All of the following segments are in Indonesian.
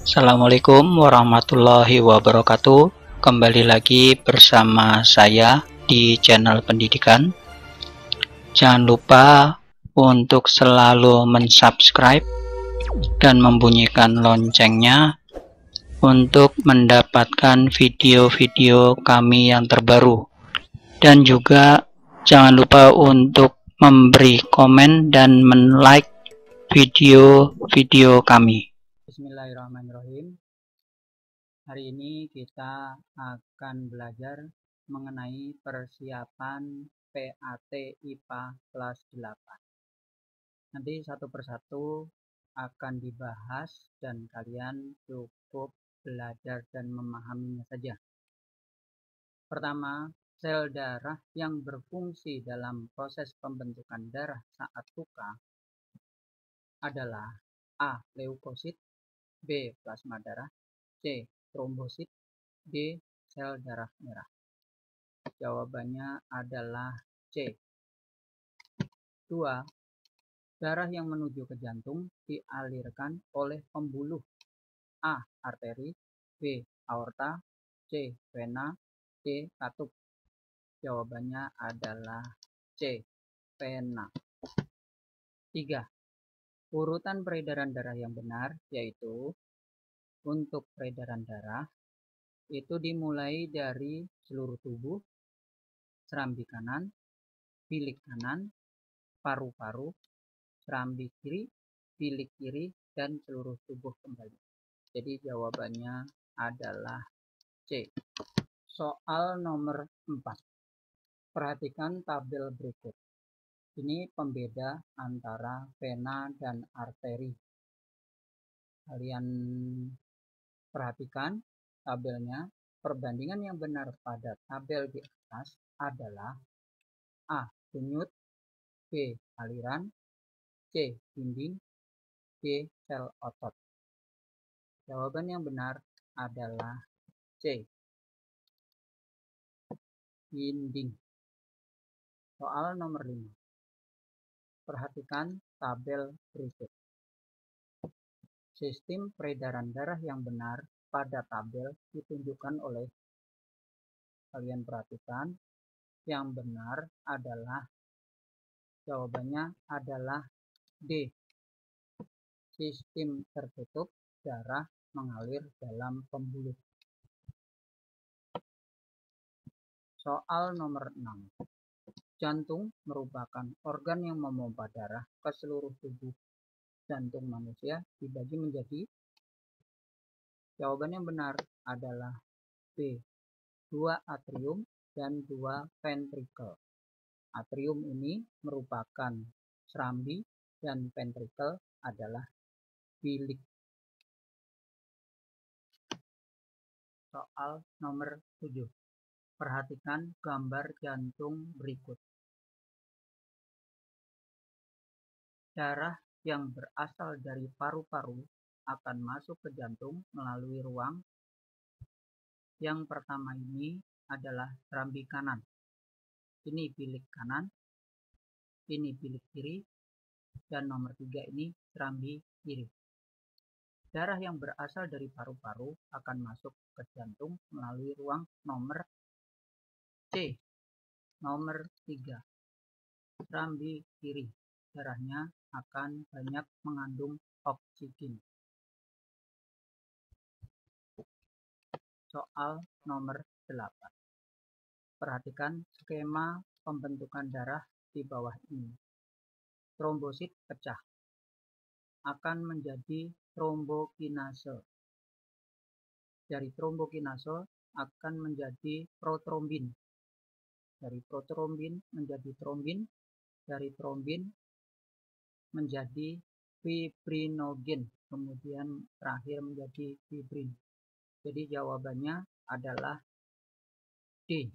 Assalamualaikum warahmatullahi wabarakatuh. Kembali lagi bersama saya di channel pendidikan. Jangan lupa untuk selalu mensubscribe dan membunyikan loncengnya untuk mendapatkan video-video kami yang terbaru. Dan juga jangan lupa untuk memberi komen dan men-like video-video kami. Bismillahirrahmanirrahim. Hari ini kita akan belajar mengenai persiapan PAT IPA kelas 8. Nanti satu persatu akan dibahas dan kalian cukup belajar dan memahaminya saja. Pertama, sel darah yang berfungsi dalam proses pembentukan darah saat luka adalah A. Leukosit, B. Plasma darah, C. Trombosit, D. Sel darah merah. Jawabannya adalah C. 2. Darah yang menuju ke jantung dialirkan oleh pembuluh A. Arteri, B. Aorta, C. Vena, D. katup. Jawabannya adalah C. Vena. 3. Urutan peredaran darah yang benar yaitu untuk peredaran darah itu dimulai dari seluruh tubuh, serambi kanan, bilik kanan, paru-paru, serambi kiri, bilik kiri, dan seluruh tubuh kembali. Jadi jawabannya adalah C. Soal nomor 4. Perhatikan tabel berikut. Ini pembeda antara vena dan arteri. Kalian perhatikan tabelnya. Perbandingan yang benar pada tabel di atas adalah A. Denyut, B. Aliran, C. Dinding, D. Sel otot. Jawaban yang benar adalah C. Dinding. Soal nomor 5. Perhatikan tabel berikut. Sistem peredaran darah yang benar pada tabel ditunjukkan oleh, kalian perhatikan, yang benar adalah, jawabannya adalah D. Sistem tertutup, darah mengalir dalam pembuluh. Soal nomor 6. Jantung merupakan organ yang memompa darah ke seluruh tubuh. Jantung manusia dibagi menjadi, jawaban yang benar adalah B. 2 atrium dan 2 ventrikel. Atrium ini merupakan serambi dan ventrikel adalah bilik. Soal nomor 7. Perhatikan gambar jantung berikut. Darah yang berasal dari paru-paru akan masuk ke jantung melalui ruang. Yang pertama ini adalah serambi kanan. Ini bilik kanan, ini bilik kiri, dan nomor 3 ini serambi kiri. Darah yang berasal dari paru-paru akan masuk ke jantung melalui ruang nomor C. Nomor 3. Serambi kiri. Darahnya akan banyak mengandung oksigen. Soal nomor 8. Perhatikan skema pembentukan darah di bawah ini. Trombosit pecah akan menjadi trombokinase. Dari trombokinase akan menjadi protrombin. Dari protrombin menjadi trombin. Dari trombin menjadi fibrinogen, kemudian terakhir menjadi fibrin. Jadi jawabannya adalah D.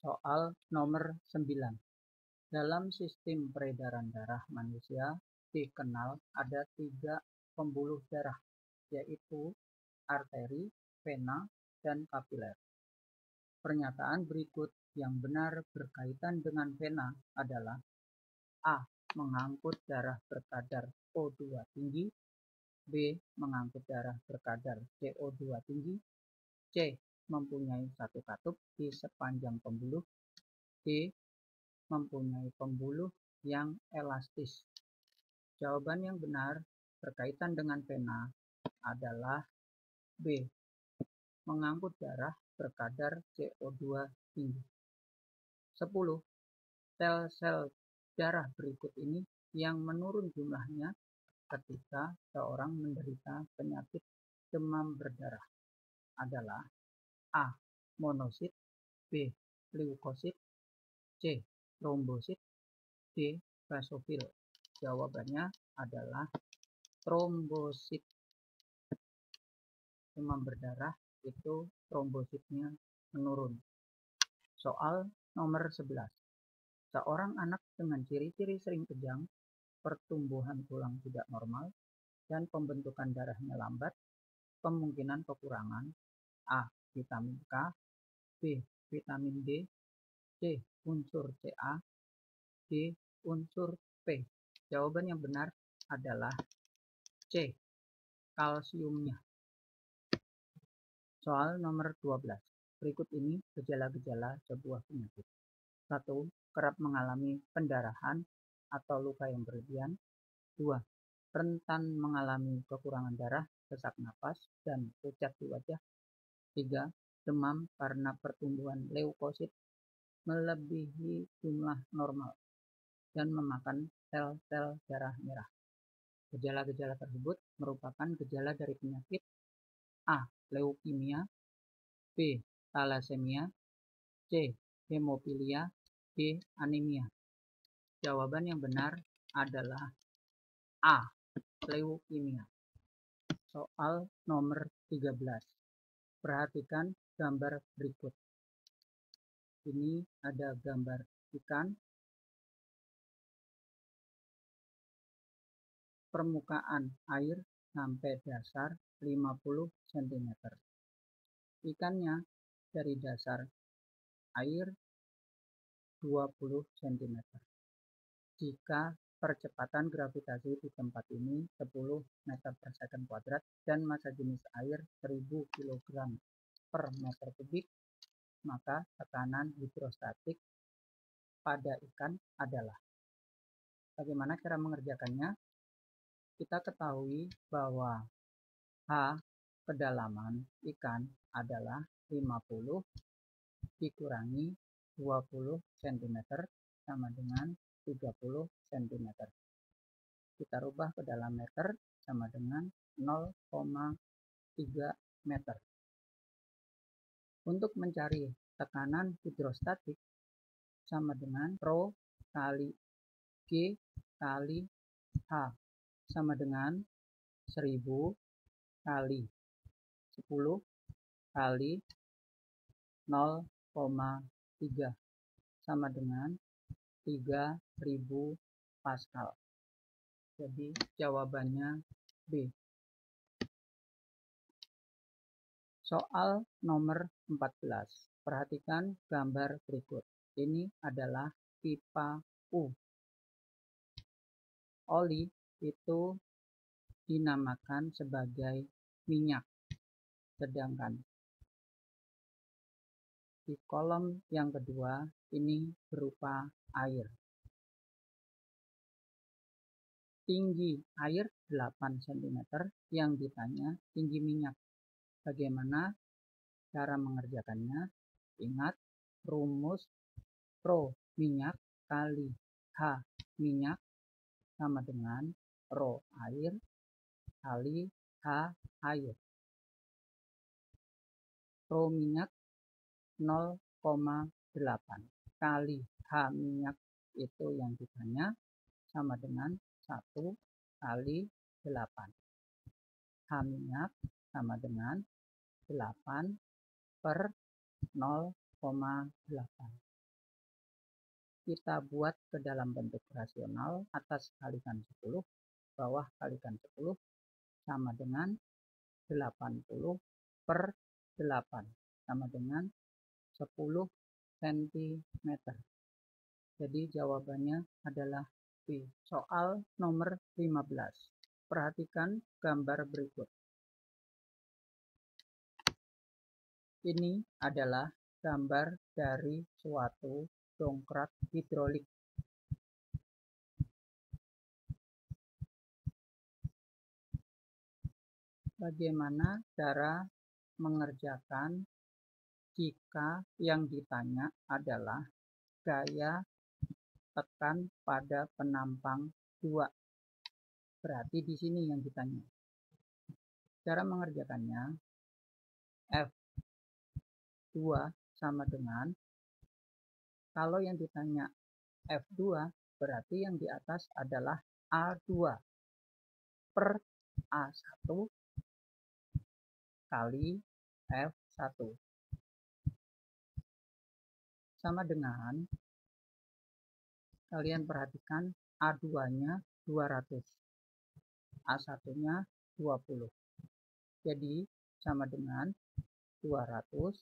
Soal nomor 9. Dalam sistem peredaran darah manusia dikenal ada 3 pembuluh darah, yaitu arteri, vena, dan kapiler. Pernyataan berikut yang benar berkaitan dengan vena adalah A. Mengangkut darah berkadar CO2 tinggi, B. Mengangkut darah berkadar CO2 tinggi, C. Mempunyai satu katup di sepanjang pembuluh, D. Mempunyai pembuluh yang elastis. Jawaban yang benar berkaitan dengan pena adalah B. Mengangkut darah berkadar CO2 tinggi. 10. Sel-sel darah berikut ini yang menurun jumlahnya ketika seorang menderita penyakit demam berdarah adalah A. Monosit, B. Leukosit, C. Trombosit, D. Basofil. Jawabannya adalah trombosit. Demam berdarah itu trombositnya menurun. Soal nomor 11. Seorang anak dengan ciri-ciri sering kejang, pertumbuhan tulang tidak normal, dan pembentukan darahnya lambat, kemungkinan kekurangan A. Vitamin K, B. Vitamin D, C. Unsur Ca, D. Unsur P. Jawaban yang benar adalah C. Kalsiumnya. Soal nomor 12. Berikut ini gejala-gejala sebuah penyakit. 1. Kerap mengalami pendarahan atau luka yang berlebihan. 2. Rentan mengalami kekurangan darah, sesak napas, dan pucat di wajah. 3. Demam karena pertumbuhan leukosit melebihi jumlah normal dan memakan sel-sel darah merah. Gejala-gejala tersebut merupakan gejala dari penyakit A. Leukemia, B. Thalassemia, C. Hemofilia, D. Anemia. Jawaban yang benar adalah A. Leukemia. Soal nomor 13. Perhatikan gambar berikut. Ini ada gambar ikan. Permukaan air sampai dasar 50 cm. Ikannya dari dasar air 20 cm. Jika percepatan gravitasi di tempat ini 10 meter per second kuadrat dan massa jenis air 1000 kg per meter kubik, maka tekanan hidrostatik pada ikan adalah. Bagaimana cara mengerjakannya? Kita ketahui bahwa H kedalaman ikan adalah 50 dikurangi 20 cm sama dengan 30 cm. Kita rubah ke dalam meter sama dengan 0,3 meter. Untuk mencari tekanan hidrostatik sama dengan Rho kali G kali H sama dengan 1000 kali 10 kali 0,3 sama dengan 3000 Pascal. Jadi jawabannya B. Soal nomor 14. Perhatikan gambar berikut. Ini adalah pipa U. Oli itu dinamakan sebagai minyak. Sedangkan di kolom yang kedua ini berupa air. Tinggi air 8 cm, yang ditanya tinggi minyak. Bagaimana cara mengerjakannya? Ingat rumus Rho minyak kali H minyak sama dengan Rho air kali H air. Rho minyak 0,8 kali H minyak itu yang ditanya sama dengan 1 kali 8. H minyak sama dengan 8 per 0,8. Kita buat ke dalam bentuk rasional. Atas kalikan 10, bawah kalikan 10 sama dengan 80 per 8 sama dengan 10 cm. Jadi jawabannya adalah Oke, soal nomor 15. Perhatikan gambar berikut. Ini adalah gambar dari suatu dongkrak hidrolik. Bagaimana cara mengerjakan jika yang ditanya adalah gaya tekan pada penampang 2? Berarti di sini yang ditanya. Cara mengerjakannya, F2 sama dengan, kalau yang ditanya F2, berarti yang di atas adalah A2 per A1 kali F1. Sama dengan, kalian perhatikan A2-nya 200, A1-nya 20. Jadi sama dengan 200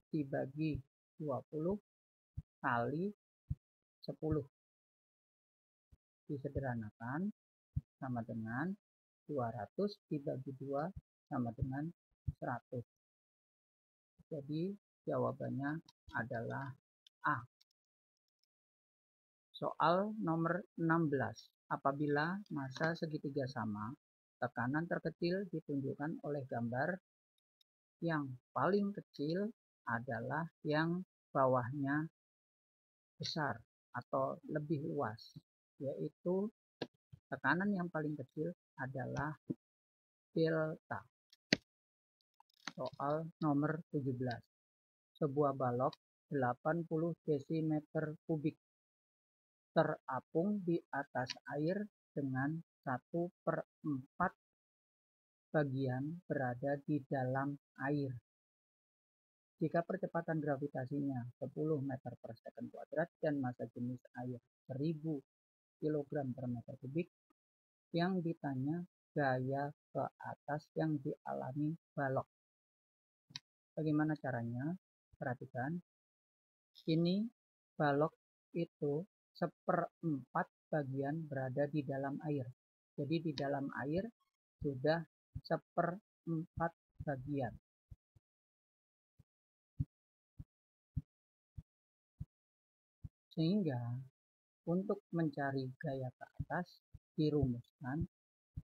dibagi 20 kali 10. Disederhanakan sama dengan 200 dibagi 2 sama dengan 100. Jadi jawabannya adalah A. Soal nomor 16. Apabila massa segitiga sama, tekanan terkecil ditunjukkan oleh gambar. Yang paling kecil adalah yang bawahnya besar atau lebih luas, yaitu tekanan yang paling kecil adalah delta. Soal nomor 17. Sebuah balok 80 desimeter kubik terapung di atas air dengan 1/4 bagian berada di dalam air. Jika percepatan gravitasinya 10 meter per second kuadrat dan massa jenis air 1000 kg per meter kubik, yang ditanya gaya ke atas yang dialami balok. Bagaimana caranya? Perhatikan, ini balok itu 1/4 bagian berada di dalam air. Jadi di dalam air sudah 1/4 bagian. Sehingga untuk mencari gaya ke atas dirumuskan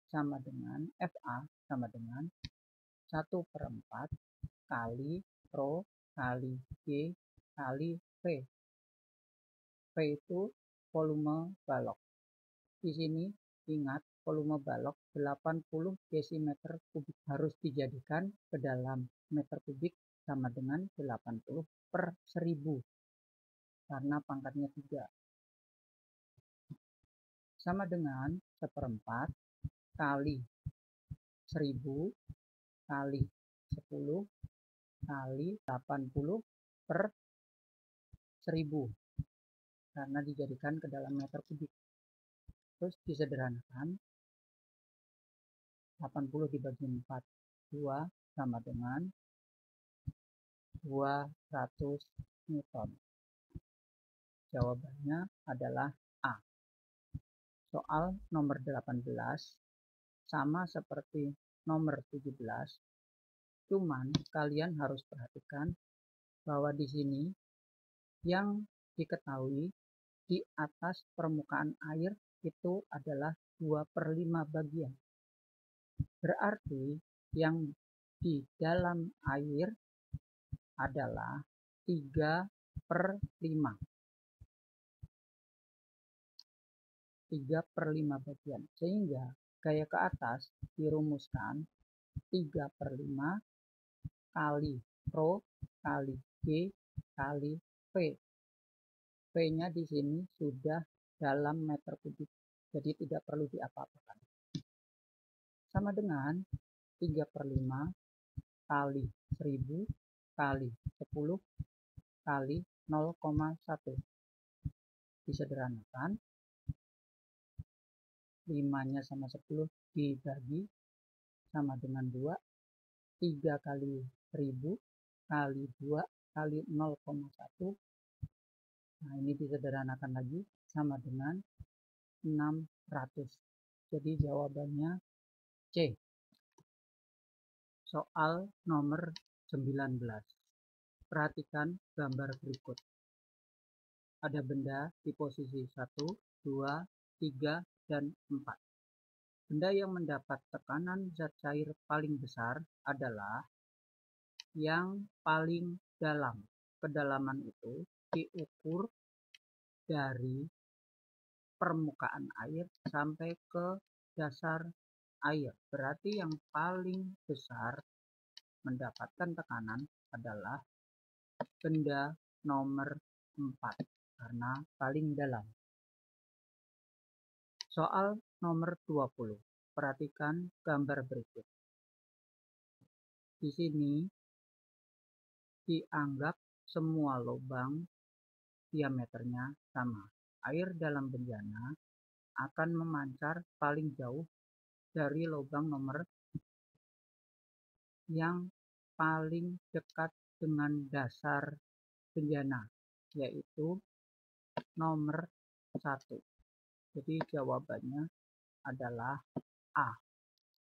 sama dengan FA sama dengan 1/4 kali Rho kali G kali V. V itu volume balok. Di sini ingat volume balok 80 desimeter kubik harus dijadikan ke dalam meter kubik sama dengan 80/1000 karena pangkatnya 3. Sama dengan 1/4 kali 1000 kali 10 kali 80/1000 karena dijadikan ke dalam meter kubik. Terus disederhanakan, 80 dibagi 4, 2 sama dengan 200 Newton. Jawabannya adalah A. Soal nomor 18 sama seperti nomor 17, cuman kalian harus perhatikan bahwa di sini yang diketahui di atas permukaan air itu adalah 2/5 bagian. Berarti yang di dalam air adalah 3/5. 3/5 bagian. Sehingga gaya ke atas dirumuskan 3/5 kali Rho kali G kali V. V-nya di sini sudah dalam meter kubik, jadi tidak perlu diapa-apakan. Sama dengan 3/5 kali 1000 kali 10 kali 0,1. Disederhanakan, 5-nya sama 10 dibagi sama dengan 2. 3 kali 1000 kali 2 kali 0,1. Nah, ini disederhanakan lagi sama dengan 600. Jadi jawabannya C. Soal nomor 19. Perhatikan gambar berikut. Ada benda di posisi 1, 2, 3, dan 4. Benda yang mendapat tekanan zat cair paling besar adalah yang paling dalam. Kedalaman itu diukur dari permukaan air sampai ke dasar air. Berarti yang paling besar mendapatkan tekanan adalah benda nomor 4 karena paling dalam. Soal nomor 20. Perhatikan gambar berikut. Di sini dianggap semua lubang diameternya sama. Air dalam bejana akan memancar paling jauh dari lubang nomor yang paling dekat dengan dasar bejana, yaitu nomor 1. Jadi jawabannya adalah A.